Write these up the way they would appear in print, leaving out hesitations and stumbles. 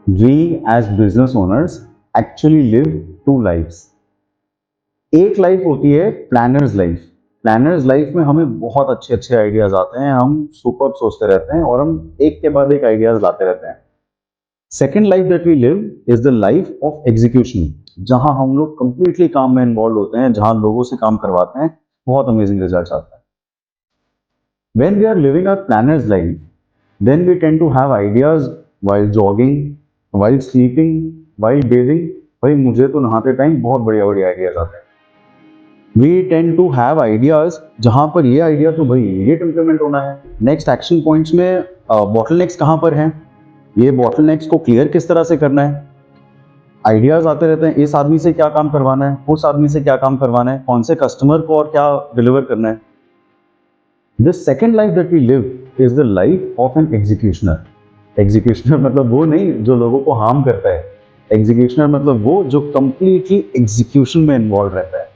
We as business owners actually live two lifes. एक life होती है प्लानर्स लाइफ। प्लानर्स लाइफ में हमें बहुत अच्छे अच्छे आइडियाज आते हैं, हम सुपर सोचते रहते हैं और हम एक के बाद एक आइडियाज लाते रहते हैं। Second life that we live is the life of execution, जहां हम लोग कंप्लीटली काम में इन्वॉल्व होते हैं, जहां लोगों से काम करवाते हैं, बहुत अमेजिंग रिजल्ट आते हैं। When we are living our planner's life, then we tend to have ideas while jogging, while sleeping, while bathing. भाई मुझे तो नहाते टाइम बहुत बढ़िया बढ़िया आइडियाज आते हैं। We tend to have ideas जहां पर ये आइडिया तो भाई इमीडिएट इंप्लीमेंट होना है। नेक्स्ट एक्शन पॉइंट्स में बॉटलनेक्स कहां पर हैं, ये बॉटलनेक्स को क्लियर किस तरह से करना है। आइडियाज आते रहते हैं, इस आदमी से क्या काम करवाना है, उस आदमी से क्या काम करवाना है, कौन से कस्टमर को और क्या डिलीवर करना है। The second life that we live is the life of an executioner. Executioner मतलब वो नहीं जो लोगों को हार्म करता है। Executioner मतलब वो जो completely execution में इन्वॉल्व रहता है।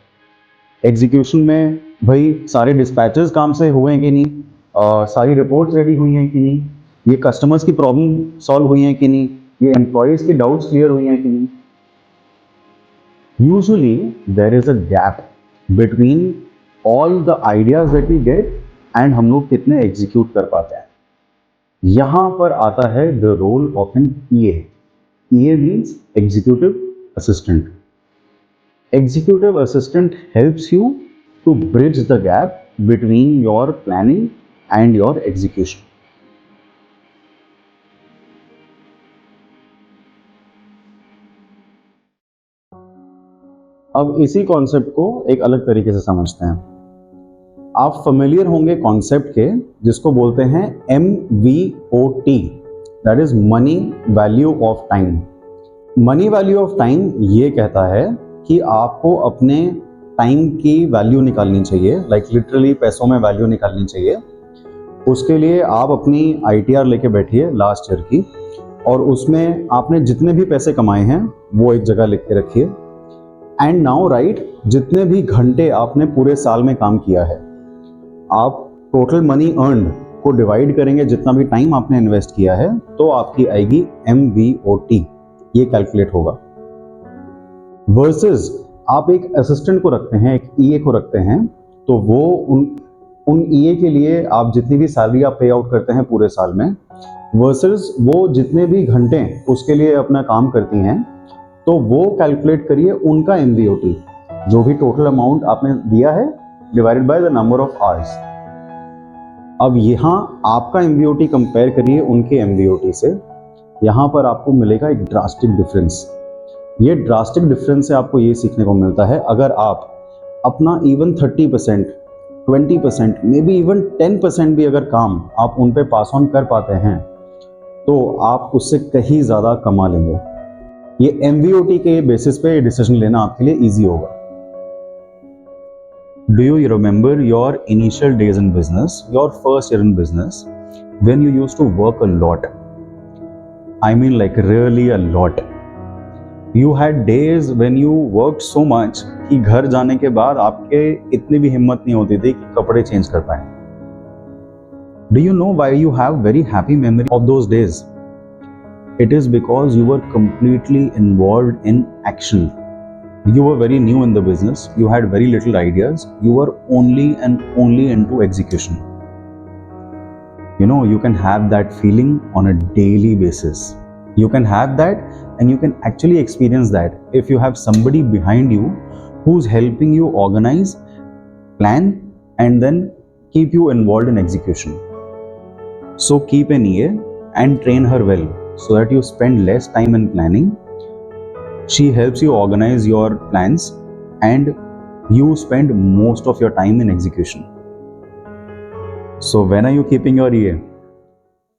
Execution में भाई सारे dispatches काम से हुए हैं कि नहीं, सारी रिपोर्ट्स रेडी हुई हैं कि नहीं, ये कस्टमर्स की प्रॉब्लम सॉल्व हुई हैं कि नहीं, ये एम्प्लॉयज की डाउट्स क्लियर हुई हैं कि नहीं। Usually there is a gap between all the ideas that we get and हम लोग कितने एग्जीक्यूट कर पाते हैं। यहां पर आता है the role of an EA. EA means executive assistant. Executive assistant helps you to bridge the gap between your planning and your execution. अब इसी कॉन्सेप्ट को एक अलग तरीके से समझते हैं। आप फेमिलियर होंगे कॉन्सेप्ट के, जिसको बोलते हैं MVOT, that is money value of time. Money value of time ये कहता है कि आपको अपने टाइम की वैल्यू निकालनी चाहिए, लाइक लिटरली पैसों में वैल्यू निकालनी चाहिए। उसके लिए आप अपनी ITR लेके बैठिए लास्ट ईयर की, और उसमें आपने जितने भी पैसे कमाए हैं वो एक जगह लिख के रखिए। एंड नाउ राइट, जितने भी घंटे आपने पूरे साल में काम किया है, आप टोटल मनी अर्न्ड को डिवाइड करेंगे जितना भी टाइम आपने इन्वेस्ट किया है, तो आपकी आएगी MVOT, ये कैलकुलेट होगा। वर्सेस आप एक असिस्टेंट को रखते हैं, एक EA को रखते हैं, तो वो उन EA के लिए आप जितनी भी सैलरी आप पे आउट करते हैं पूरे साल में, वर्सेस वो जितने भी घंटे उसके लिए अपना काम करती हैं, तो वो कैलकुलेट करिए उनका MVOT, जो भी टोटल अमाउंट आपने दिया है divided by the number of hours. अब यहाँ आपका MVOT कंपेयर करिए उनके MVOT से, यहाँ पर आपको मिलेगा एक ड्रास्टिक डिफरेंस। ये ड्रास्टिक डिफरेंस से आपको ये सीखने को मिलता है, अगर आप अपना इवन 30%, 20%, मे बी इवन 10% भी अगर काम आप उन पे पास ऑन कर पाते हैं, तो आप उससे कहीं ज़्यादा कमा लेंगे। ये MVOT के बेसिस पे डिसीजन लेना आपके लिए ईजी होगा। Do you remember your initial days in business, your first year in business, when you used to work a lot? I mean like really a lot. You had days when you worked so much कि घर जाने के बाद आपके इतनी भी हिम्मत नहीं होती थी कि कपड़े चेंज कर पाएं। Do you know why you have very happy memory of those days? It is because you were completely involved in action. You were very new in the business, you had very little ideas, you were only and only into execution. You know, you can have that feeling on a daily basis. You can have that, and you can actually experience that if you have somebody behind you who's helping you organize, plan, and then keep you involved in execution. So keep an ear and train her well so that you spend less time in planning. She helps you organize your plans and you spend most of your time in execution. So when are you keeping your ear?